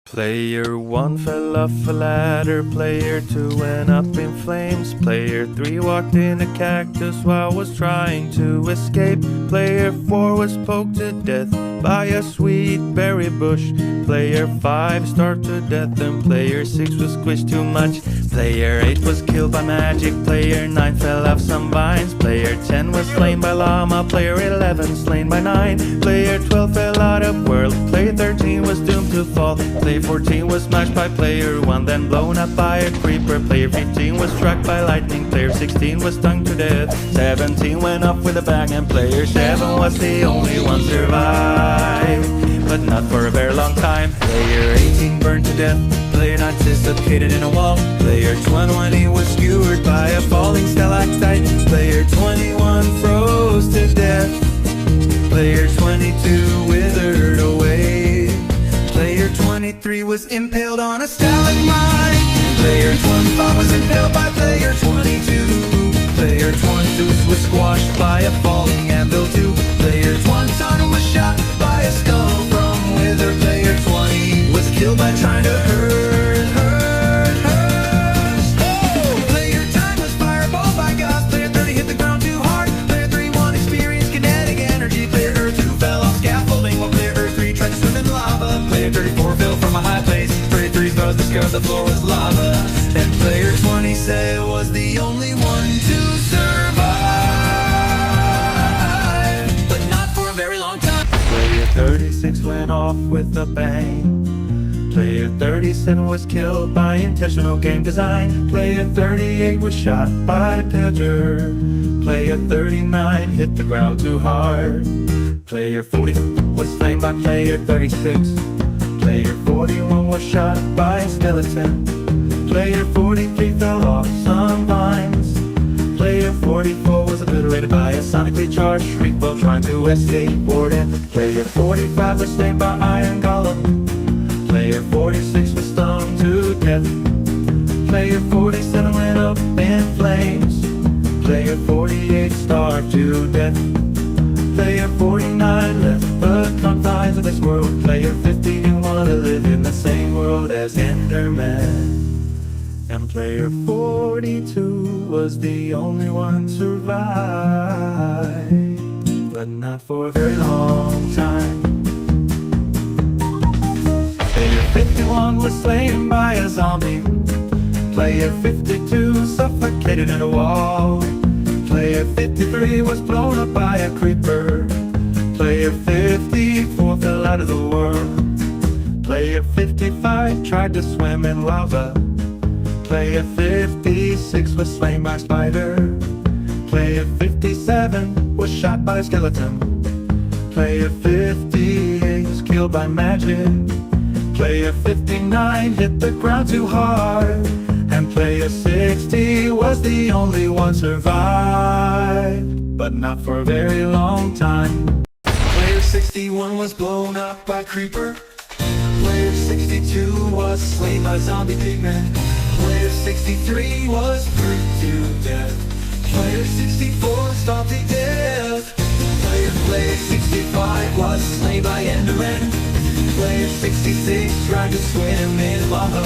Player 1 fell off a ladder, Player 2 went up in flames, Player 3 walked in a cactus while was trying to escape, Player 4 was poked to death by a sweet berry bush, Player 5 starved to death and Player 6 was squished too much, Player 8 was killed by magic, Player 9 fell off some vines, Player 10 was slain by llama, Player 11 slain by 9, Player 12 fell out of world, Player 13 was doomed to fall, Player 14 was smashed by Player 1, then blown up by a creeper. Player 15 was struck by lightning. Player 16 was stung to death. 17 went off with a bang, and Player 7 was the only one survived, but not for a very long time. Player 18 burned to death. Player 9 suffocated in a wall. Player 20 was skewered by a falling stalactite. Player 21 froze to death. Player 22 withered away. Player 23 was impaled on a stalagmite. Player 25 was impaled by Player 22. Player 22 was squashed by a falling anvil too. Player 21 was shot by a skull from wither. Player 20 was killed by trying to hurt. Oh! Player 10 was fireballed by Gauss. Player 30 hit the ground too hard. Player 31 experienced kinetic energy. Player 2 fell off scaffolding while Player 3 tried to swim in lava. Player 34 fell from a high place. Player 3's brother discovered the floor was lava. And Player 20 said was the only one to survive, but not for a very long time. Player 36 went off with a bang. Player 37 was killed by intentional game design. Player 38 was shot by Tera. Player 39 hit the ground too hard. Player 40 was slain by Player 36. Player 41 was shot by a skeleton. Player 43 fell off some vines. Player 44 was obliterated by a sonically charged shriek while trying to skateboard in. Player 45 was slain by Iron Golem. Player 46 was stung to death. Player 47 went up in flames. Player 48 starved to death. Player 49 left the confines of this world. Player 50 didn't want to live in the same world as Enderman. And Player 42 was the only one survived, but not for a very long time. Player 51 was slain by a zombie. Player 52 suffocated in a wall. Player 53 was blown up by a creeper. Player 54 fell out of the world. Player 55 tried to swim in lava. Player 56 was slain by a spider. Player 57 was shot by a skeleton. Player 58 was killed by magic. Player 59 hit the ground too hard. And Player 60 was the only one survived, but not for a very long time. Player 61 was blown up by creeper. Player 62 was slain by zombie pigmen. Player 63 was burnt to death. Player 64 stopped to death. Player 65 was slain by Enderman. Player 66 tried to swim in lava.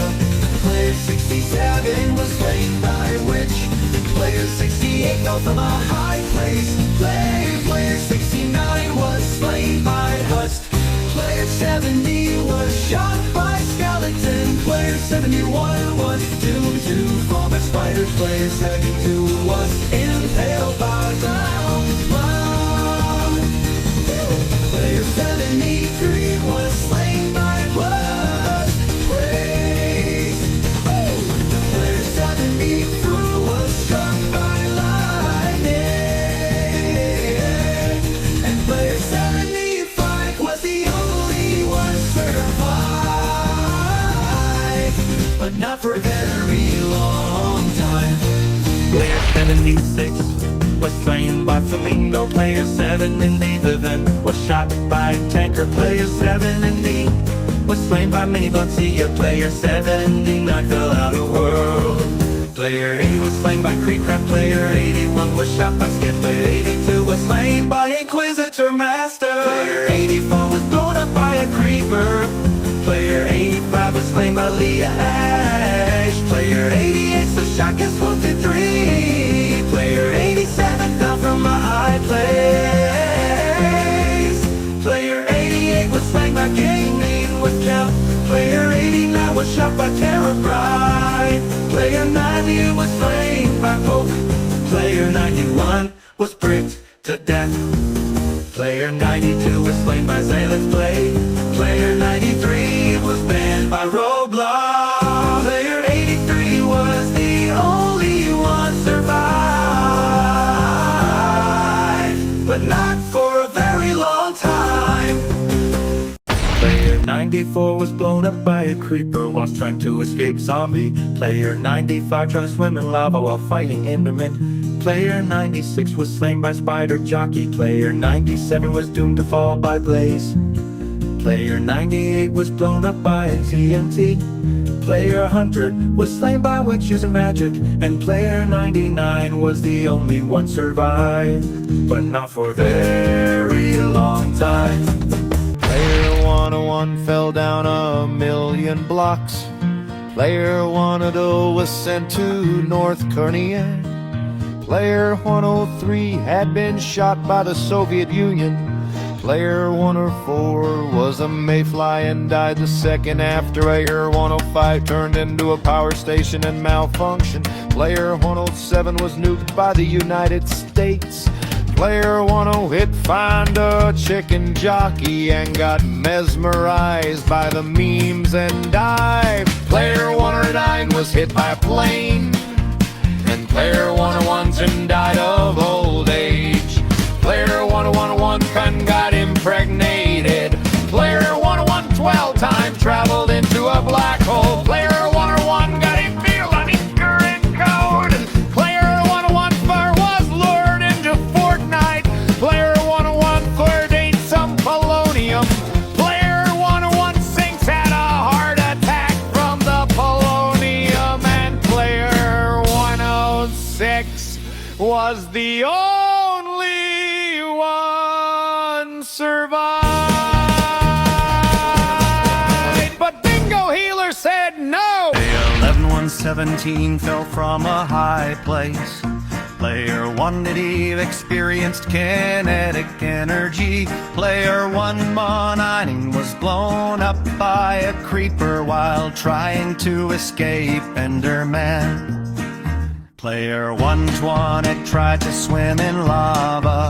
Player 67 was slain by a witch. Player 68 fell from a high place. Player 69 was slain by Hust. Player 70 was shot by skeleton. Player 71 was doomed to fall by spiders. Player 72 was impaled by ground. Player 73 was slain by blood. Player 74 was struck by lightning. And Player 75 was the only one survived, but not for a very long time. Player 76 was slain by Flamingo. Player 77 was shot by a tanker. Player 70 was slain by mini Bugsy. Player 79 fell out of world. Player 80 was slain by Creepcraft. Player 81 was shot by Skid. Player 82 was slain by Inquisitor Master. Player 84 was blown up by a creeper. Player 85 was was slain by Leah Ash. Player 88's the shot gets 1 through 3. Player 87 fell from a high place. Player 88 was slain by Gaming with Count. Player 89 was shot by Tera. Player 90 was slain by Pope. Player 91 was bricked to death. Player 92 was slain by Zealot's Blade. Player 93 was banned by Roblox. Player 83 was the only one survived, but not for a very long time. Player 94 was blown up by a creeper whilst trying to escape zombie. Player 95 tried to swim in lava while fighting Enderman. Player 96 was slain by Spider Jockey. Player 97 was doomed to fall by Blaze. Player 98 was blown up by a TNT. Player 100 was slain by witches and magic. And player 99 was the only one survived, but not for a very long time. Player 101 fell down 1,000,000 blocks. Player 102 was sent to North Korea. Player 103 had been shot by the Soviet Union. Player 104 was a mayfly and died the second after. Player 105 turned into a power station and malfunctioned. Player 107 was nuked by the United States. Player 108 found a chicken jockey and got mesmerized by the memes and died. Player 109 was hit by a plane. And player 101 died of old age. Player 101 got impregnated. Player 101 12 time traveled into a black hole. Player 101 got a feel on his current code. Player 101 was lured into Fortnite. Player 101 ate some polonium. Player 116 had a heart attack from the polonium. And player 106 was the only one survived. But Bingo Healer said no. 11117 fell from a high place. Player 1 did Eve experienced kinetic energy. Player 119 was blown up by a creeper while trying to escape Enderman. Player 120 tried to swim in lava.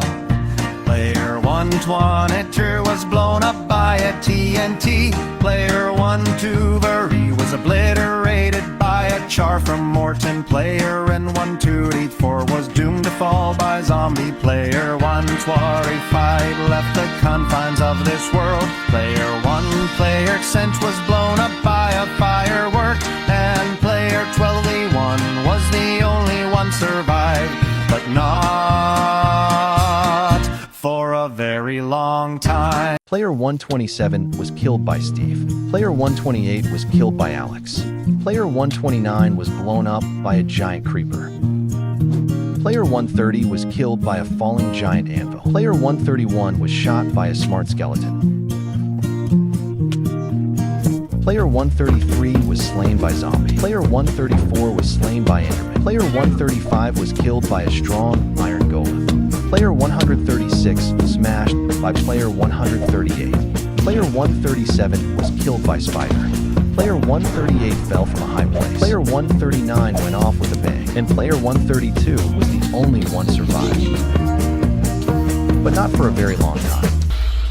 Player 122 was blown up by a TNT. Player 123 was obliterated by a char from Morton. Player 124 was doomed to fall by zombie. Player 125 left the confines of this world. Player 1 player Sense was blown up by a firework. And player 12E1 was the only one survived, but not for a very long time. Player 127 was killed by Steve. Player 128 was killed by Alex. Player 129 was blown up by a giant creeper. Player 130 was killed by a falling giant anvil. Player 131 was shot by a smart skeleton. Player 133 was slain by zombie. Player 134 was slain by Enderman. Player 135 was killed by a strong iron golem. Player 136 smashed by player 138. Player 137 was killed by spider. Player 138 fell from a high place. Player 139 went off with a bang. And player 132 was the only one survived, but not for a very long time.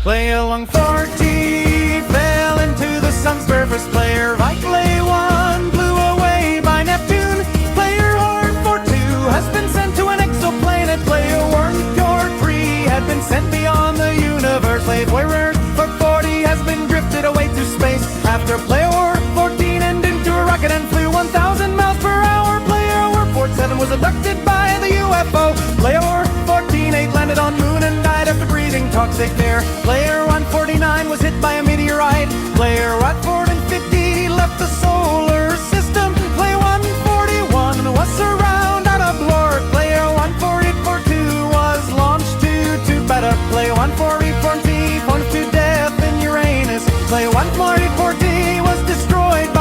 Player 140 fell into the sun's surface. Player Vitalay 1 blew away by Neptune. Player Horde 42 has been sent to an exoplanet. Player Worm Core 3 had been sent beyond the universe. Player 40 has been drifted away to space. After Player 14 ended into a rocket and flew 1,000 miles per hour. Player 47 was abducted by the UFO. Player 14-8 landed on moon and died after breathing toxic air. Player 149 was hit by a meteorite. Player 150 left the solar system. Player 141 was surrounded out of Lord. Player 142 was launched to better. Player 140 to death in Uranus. Player 140 was destroyed by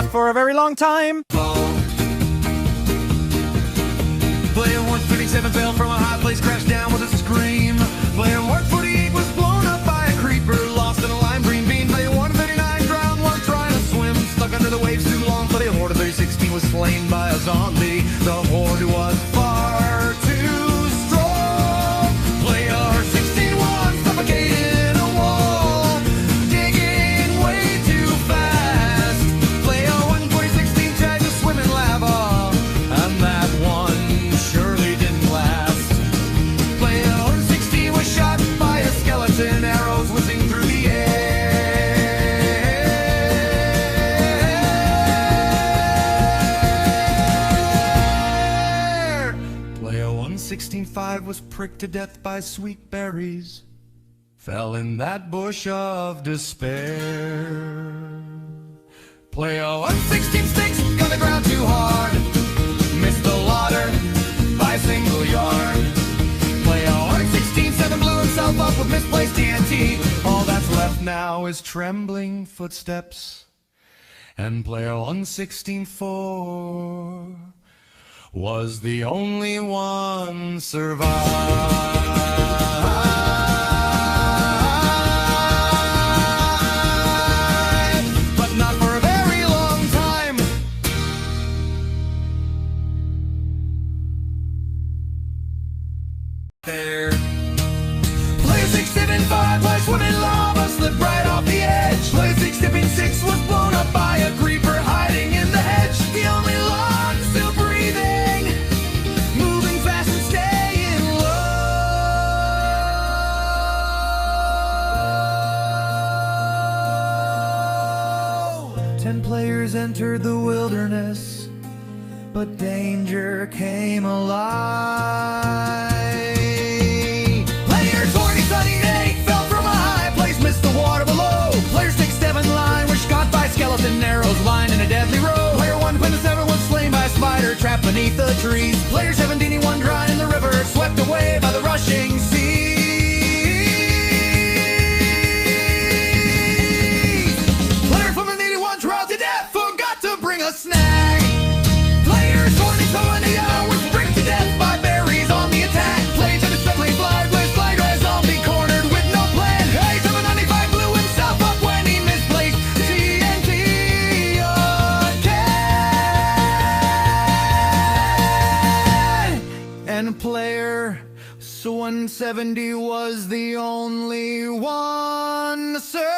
for a very long time. Player 137 fell from a high place, crashed down with a scream. Player 148 was blown up by a creeper, lost in a lime green bean. Player 139 drowned while trying to swim, stuck under the waves too long. Player 316 was slain by a zombie. The horde was far too strong. Player 16 was suffocated in a wall, digging way too fast. Player 116 tried to swim in lava, and that one surely didn't last. Player 16 was shot by a skeleton, arrows whizzing through the air. Player 116.5 was pricked to death by sweet berries, fell in that bush of despair. Player 116.6 got the ground too hard, missed the water by a single yard. Player 116.7 blew himself up with misplaced TNT. All that's left now is trembling footsteps. And player 116.4 was the only one survived, but not for a very long time. There. Player 675 was swimming lava, slipped right off the edge. Player 676 was blown up by a creeper hiding in the hedge. The only log still breathing, moving fast and staying low. 10 players entered the wilderness, but danger came alive. Player 28 fell from a high place, missed the water below. Player 67 line was shot by skeleton arrows, lined in a deadly row. Player 127 was slain by a spider trapped beneath the trees. Player 71 drowned in the river, swept away by the rushing sea. Player 81 drowned to death, forgot to bring a snack. Player 20 was pricked to death by berries on the attack. Player 77 fly, blaze, fly, red zombie cornered with no plan. Hey, 795 blew himself up when he misplaced TNT again. And player 170 was the only one survived.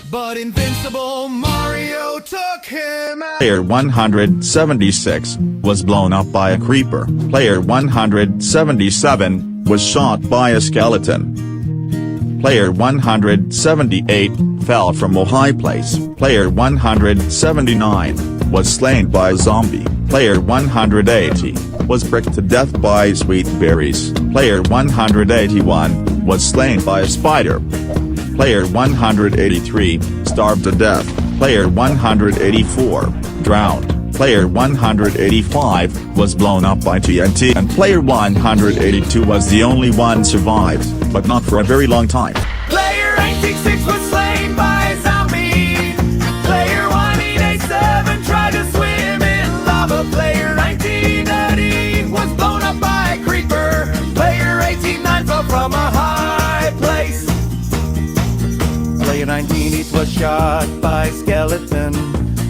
But invincible Mario took him out. Player 176 was blown up by a creeper. Player 177 was shot by a skeleton. Player 178 fell from a high place. Player 179 was slain by a zombie. Player 180 was pricked to death by sweet berries. Player 181 was slain by a spider. Player 183 starved to death. Player 184 drowned. Player 185 was blown up by TNT, and player 182 was the only one survived, but not for a very long time. Player 866 was slain by a zombie. Player 1887 tried to swim in lava. Player 1930 was blown up by a creeper. Player 189 fell from a high place. Player 98 was shot by skeleton.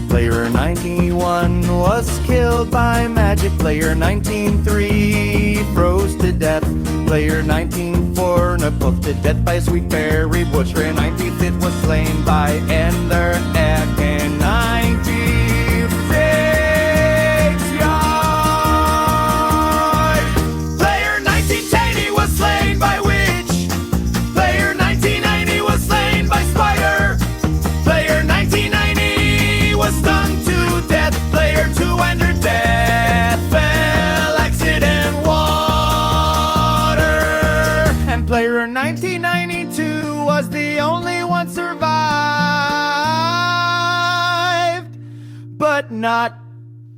Player 91 was killed by magic. Player 193 froze to death. Player 194 poked to death by a sweet berry bush. Player 95 was slain by Ender Egg. And 96 yard. Player 1980 was slain by witch. Player 1990 was slain by spider. Player 1990 was stung to death. Player 200 death fell accident water. And player 1992 was the only one survived, but not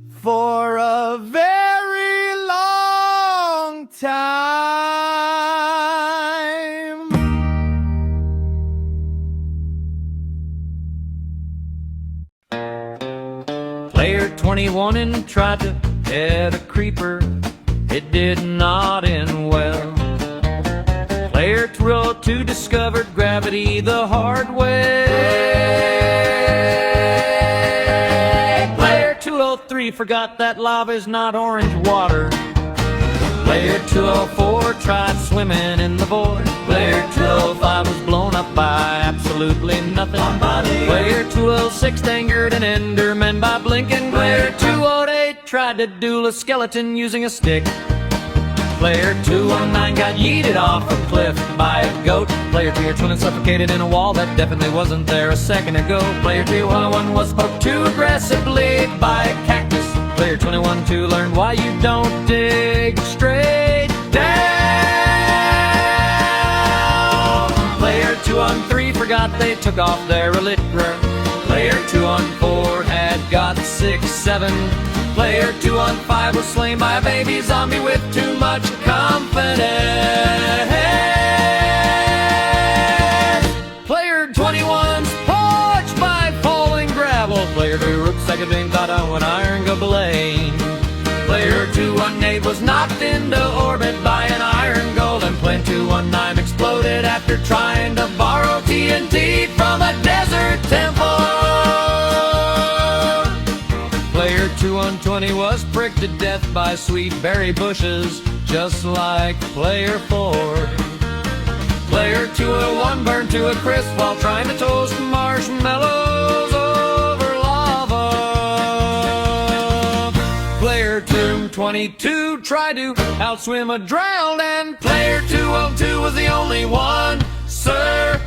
for a very long time. 21 and tried to head a creeper. It did not end well. Player 202 discovered gravity the hard way. Player 203 forgot that lava is not orange water. Player 204 tried swimming in the void. Player 205 was blown up by absolutely nothing. Player 206 angered an enderman by blinking. Player 208 tried to duel a skeleton using a stick. Player 219 got yeeted off a cliff by a goat. Player 220 suffocated in a wall that definitely wasn't there a second ago. Player 201 was poked too aggressively by a cactus. Player 21-2 learned why you don't dig straight down. Player 213 forgot they took off their elytra. Player 214 had got 6-7. Player 215 was slain by a baby zombie with too much confidence. Player 21's poached by falling gravel. Player 2 rooked second being thought of an iron gobelin. Player 218 was knocked into orbit by an iron golem. Player 219 exploded after trying to borrow TNT from a desert temple. Player 220 was pricked to death by sweet berry bushes, just like Player 4. Player 201 burned to a crisp while trying to toast marshmallows over lava. Player 222 tried to outswim a drowned, and Player 202 was the only one survived.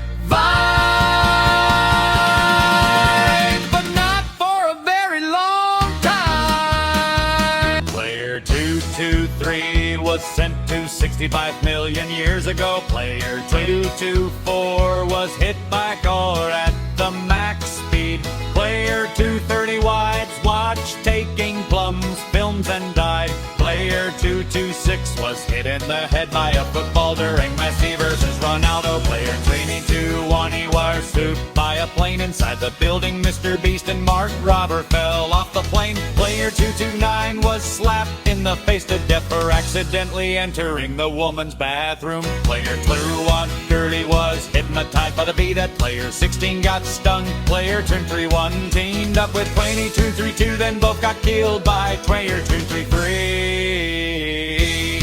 But not for a very long time. Player 223 was sent to 65 million years ago. Player 224 was hit by a car at the max speed. Player 230 wides watched taking plums, films, and died. Player 226 was hit in the head by a football during Messi versus Ronaldo. Player 22 he was swooped by a plane inside the building. Mr. Beast and Mark Robber fell off the plane. Player 229 was slapped in the face to death for accidentally entering the woman's bathroom. Player 230 was hypnotized by the bee that Player 16 got stung. Player 231 teamed up with 232, then both got killed by Player 233.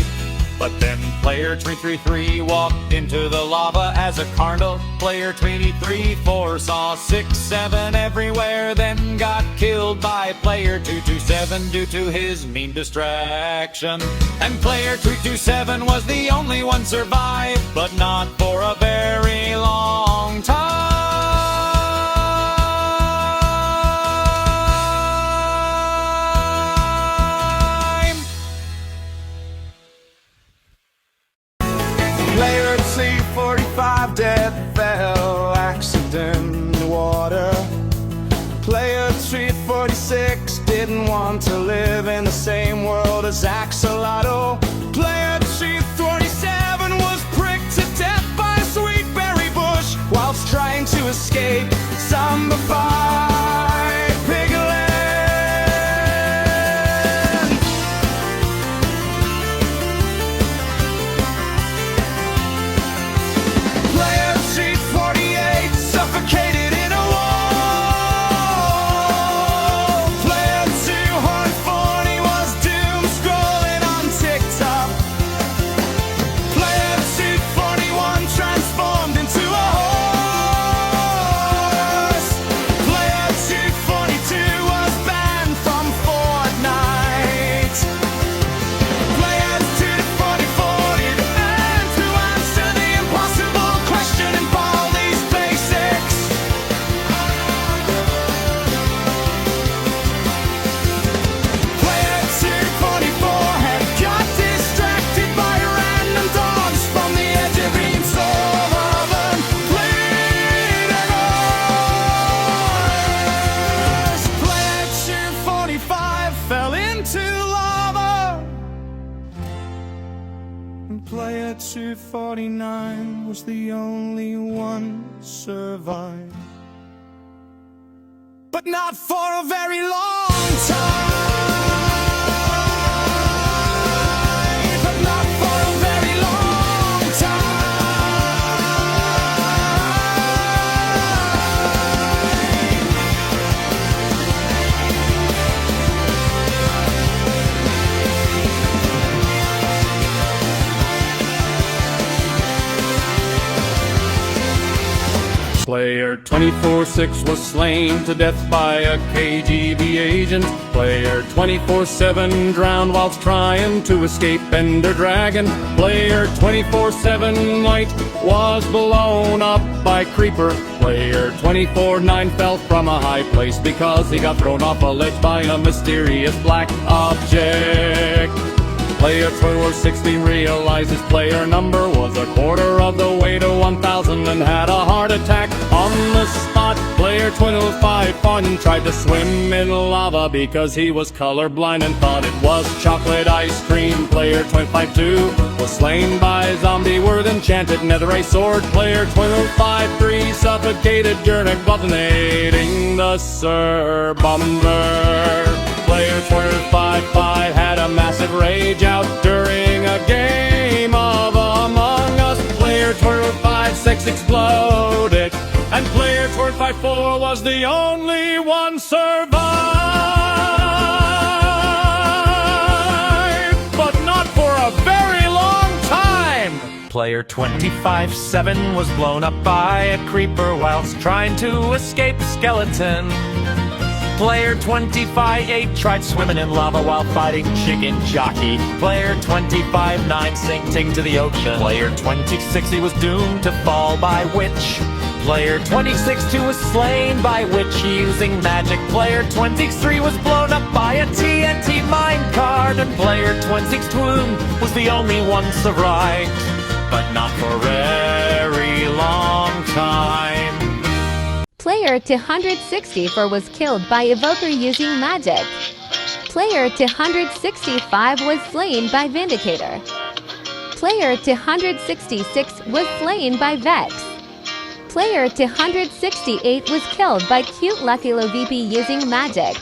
But then Player 233 walked into the lava as a carnal. Player 234 saw 6-7 everywhere, then got killed by Player 227 due to his mean distraction. And Player 227 was the only one survived, but not for a very long time. Player 245 dead fell accident in the water. Player 346 didn't want to live in the same world as Axolotl. Player 347 was pricked to death by a sweet berry bush whilst trying to escape zombified piglet. Player 348 suffocated in a wall. Player 240 was doom scrolling on TikTok. Player 241 transformed into a horse. Player 242 was banned from Fortnite. Player 244 did and to answer the impossible question in Baldi's basics. Player 244 had got distracted by random dogs from the edge of each of an bleeding horse. Player 245 fell into lava. And Player 249 was the only one survived. But not for a very long time. 24-6 was slain to death by a KGB agent. Player 24-7 drowned whilst trying to escape Ender Dragon. Player 24-7 White was blown up by Creeper. Player 24-9 fell from a high place because he got thrown off a ledge by a mysterious black object. Player 24-16 realized his player number was a quarter of the way to 1,000 and had a heart attack on the spot. Player 25-1 tried to swim in lava because he was colorblind and thought it was chocolate ice cream. Player 25-2 was slain by a zombie with enchanted netherite sword. Player 25-3 suffocated during detonating the Sir Bomber. Player 25-5 had a massive rage out during a game of Among Us. Player 25-6 exploded, and player 25-4 was the only one survived. But not for a very long time. Player 25-7 was blown up by a creeper whilst trying to escape a skeleton. Player 25-8 tried swimming in lava while fighting Chicken Jockey. Player 25-9 sinking to the ocean. Player 26 was doomed to fall by witch. Player 26-2 was slain by witch using magic. Player 23 was blown up by a TNT minecart. And player 26-2 was the only one survived, but not for a very long time. Player 264 was killed by Evoker using magic. Player 265 was slain by Vindicator. Player 266 was slain by Vex. Player 268 was killed by Cute Lucky VP using magic.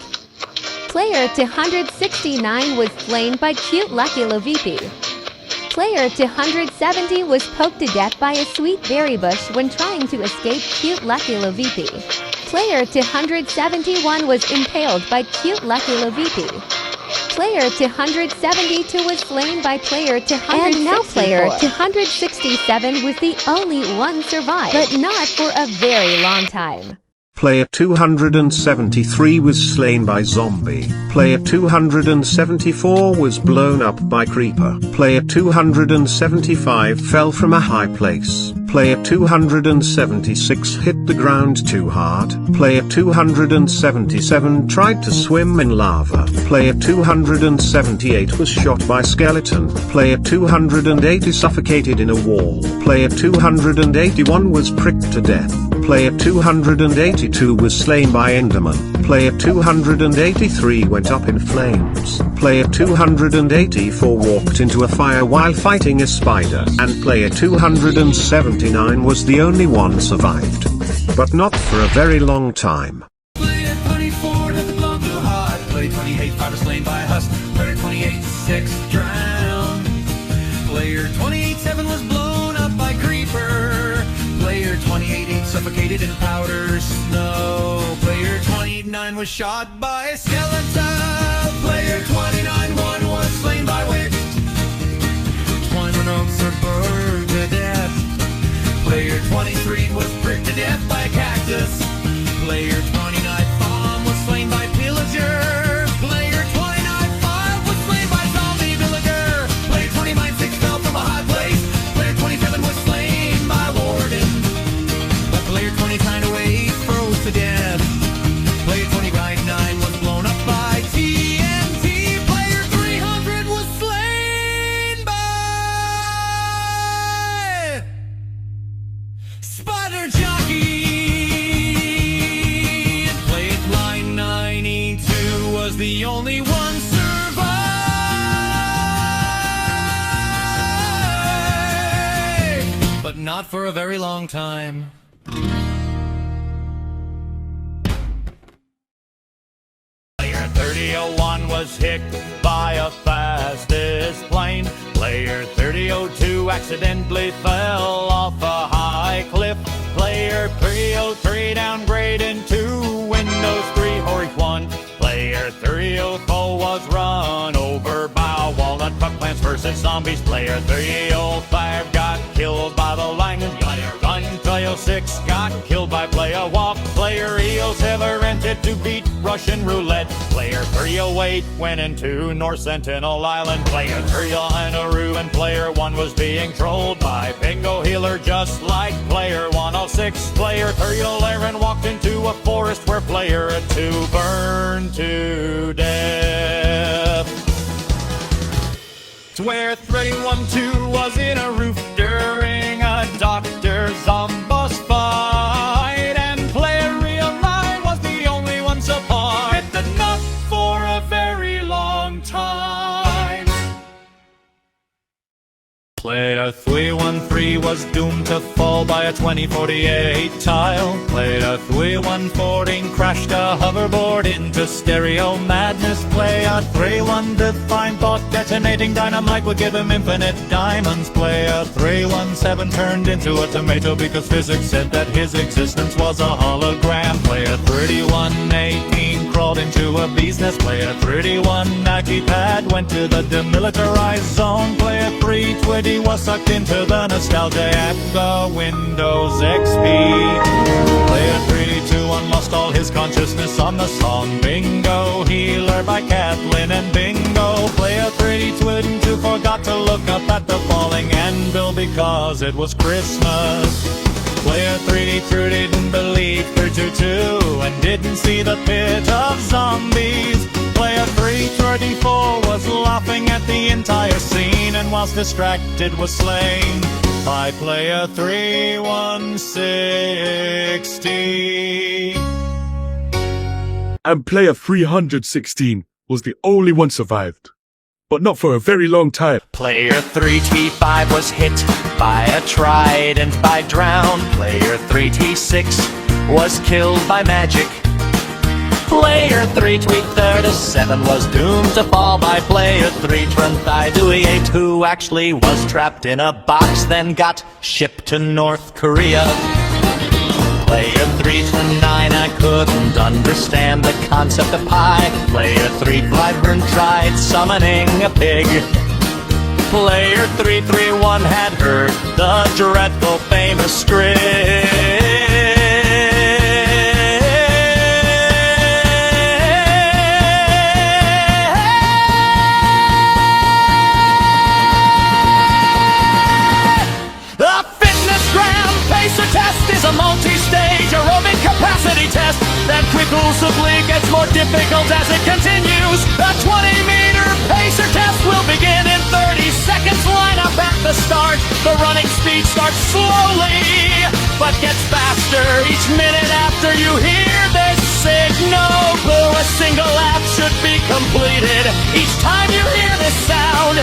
Player 269 was slain by Cute Lucky VP. Player 270 was poked to death by a sweet berry bush when trying to escape Cute Lucky VP. Player 271 was impaled by Cute Lucky VP. Player 272 was slain by player 264. And now player 267 was the only one survived, but not for a very long time. Player 273 was slain by zombie. Player 274 was blown up by creeper. Player 275 fell from a high place. Player 276 hit the ground too hard. Player 277 tried to swim in lava. Player 278 was shot by skeleton. Player 280 suffocated in a wall. Player 281 was pricked to death. Player 282 was slain by Enderman. Player 283 went up in flames. Player 284 walked into a fire while fighting a spider. And player 279 was the only one survived. But not for a very long time. Player 24 doesn't belong to hot. Player 28 5 was slain by a husk. Player 28-6 drowned. Player 28-7 was blown up by creeper. Player 28-8 suffocated in powder snow. Player 29 was shot by a skeleton. Player 29-1 was slain by witch. 21 oaks are burned to death. Player 23 was pricked to death by a cactus. Player 29 bomb was slain by pillager. Player 29-5 was slain by zombie villager. Player 29-6 fell from a high place. Player 27 was slain by warden. But player 29-8 froze to death. Player 29-9 was blown up by TNT. Player 300 was slain by Spider Jockey. And player line 92 was the only one survived, but not for a very long time. Player 3001 was hit by a fastest plane. Player 3002 accidentally fell off a high cliff. Player 303 downgraded to Windows 3 Horse 1. Player 304 was run over by Walnut Puck Plants versus Zombies. Player 305 got killed by the lion. Player 306 got killed by player 1. heroes ever entered to beat Russian roulette. Player 308 went into North Sentinel Island. Player 309 Nauru, and player 1 was being trolled by Bingo Healer just like player 106. Player 311 walked into a forest where player 2 burned to death. Where 312 was in a roof during a Dr. Zombos fight, and player real 9 was the only one survived, but not for a very long time. Player 313 was doomed to fall by a 2048 tile. Player 314 crashed a hoverboard into stereo madness. Player 315 thought detonating dynamite would give him infinite diamonds. Player 317 turned into a tomato because physics said that his existence was a hologram. Player 3118 crawled into a bee's nest. Player 3190 pad went to the demilitarized zone. Player 320 was sucked into the nostalgia at the Windows XP. Player 321 lost all his consciousness on the song Bingo Healer by Kathleen and Bingo. Player 322 forgot to look up at the falling anvil because it was Christmas. Player 3 didn't believe 322 and didn't see the pit of zombies. Player 334 was laughing at the entire scene, and whilst distracted was slain by player 3160. And player 316 was the only one survived, but not for a very long time. Player 3T5 was hit by a trident by drown. Player 3T6 was killed by magic. Player 337 was doomed to fall by player 328, who actually was trapped in a box, then got shipped to North Korea. Player 329, I couldn't understand the concept of pie. Player 351 tried summoning a pig. Player 331 had heard the dreadful famous script. A multi-stage aerobic capacity test that quickly gets more difficult as it continues. A 20-meter pacer test will begin in 30 seconds. Line up at the start. The running speed starts slowly, but gets faster each minute after you hear this signal. A single lap should be completed each time you hear this sound.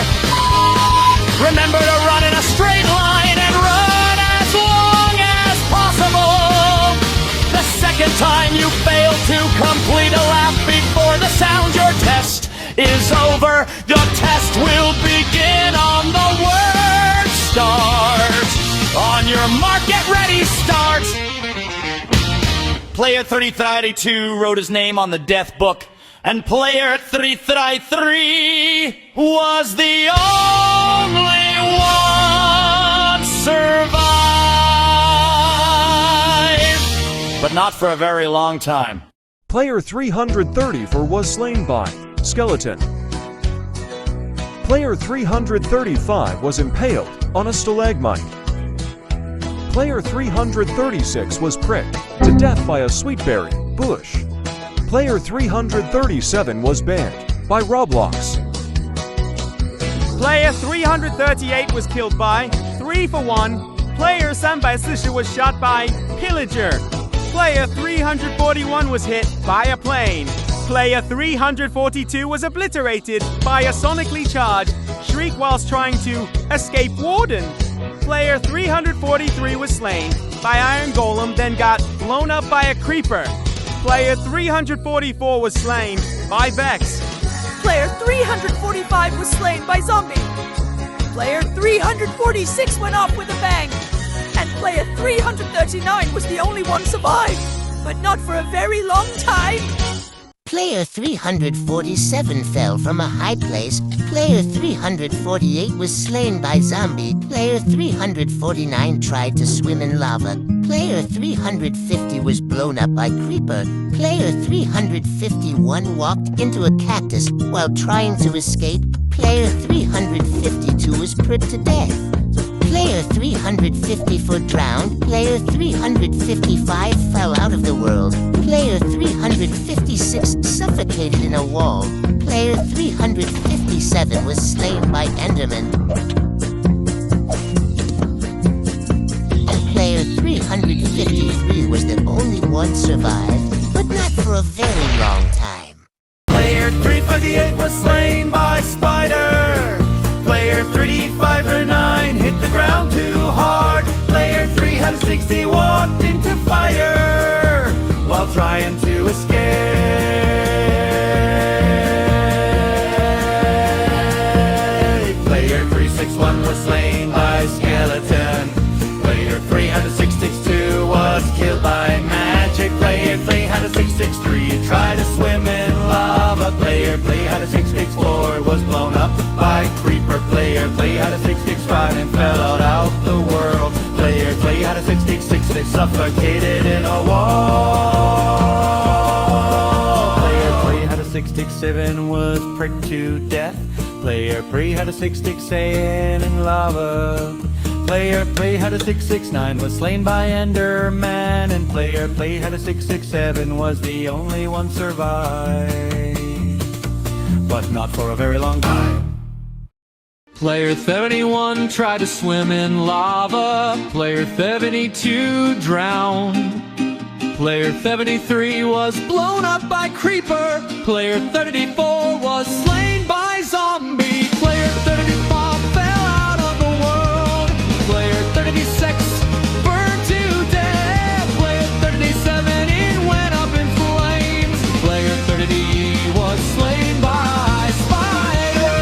Remember to run in a straight line and run as long as possible. The second time you fail to complete a lap before the sound, your test is over. Your test will begin on the word start. On your mark, get ready, start. Player 332 wrote his name on the death book, and player 333 was the only one survived. But not for a very long time. Player 334 was slain by skeleton. Player 335 was impaled on a stalagmite. Player 336 was pricked to death by a sweetberry bush. Player 337 was banned by Roblox. Player 338 was killed by 3-for-1. Player 340 was shot by Pillager. Player 341 was hit by a plane. Player 342 was obliterated by a sonically charged shriek whilst trying to escape Warden. Player 343 was slain by Iron Golem, then got blown up by a creeper. Player 344 was slain by Vex. Player 345 was slain by Zombie. Player 346 went off with a bang. And player 339 was the only one survived, but not for a very long time. Player 347 fell from a high place. Player 348 was slain by Zombie. Player 349 tried to swim in lava. Player 350 was blown up by Creeper. Player 351 walked into a cactus while trying to escape. Player 352 was pricked to death. Player 354 drowned. Player 355 fell out of the world. Player 356 suffocated in a wall. Player 357 was slain by Enderman. And player 353 was the only one survived, but not for a very long time. Player 358 was slain by Spider. Player 359 hit the ground too hard. Player 360 walked into fire while trying to escape. Player 361 was slain by Skeleton. Player 362 was killed by magic. Player 363 tried to swim in lava. Player 364 was blown up by Creeper. Player 365 and fell out the world. Player 366 they suffocated in a wall. Player 367 was pricked to death. Player 367 in lava. Player 369 was slain by Enderman, and player 367 was the only one survived, but not for a very long time. Player 71 tried to swim in lava. Player 72 drowned. Player 73 was blown up by Creeper. Player 34 was slain by Zombie. Player 35 fell out of the world. Player 36 burned to death. Player 37 it went up in flames. Player 30 was slain by Spider.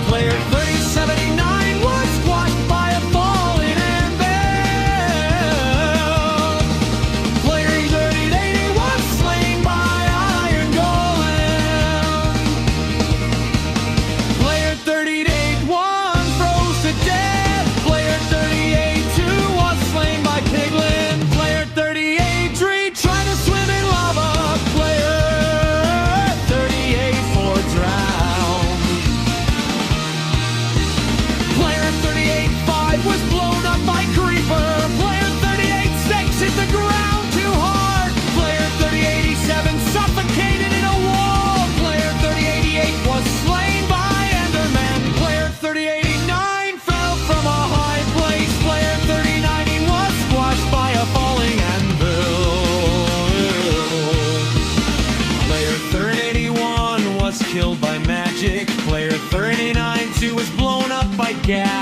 Player 379 was squashed by a falling anvil. Player 3080 was slain by Iron Golem. Player 381 froze to death. Player 382 was slain by Piglin. Player 383 tried to swim in lava. Player 384 drowned. Player 385 was blown up by Creeper. Player 386 hit the ground too hard. Player 387 suffocated in a wall. Player 388 was slain by Enderman. Player 389 fell from a high place. Player 390 was squashed by a falling anvil. Player 381 was killed by magic. Player 392 was blown up by gas.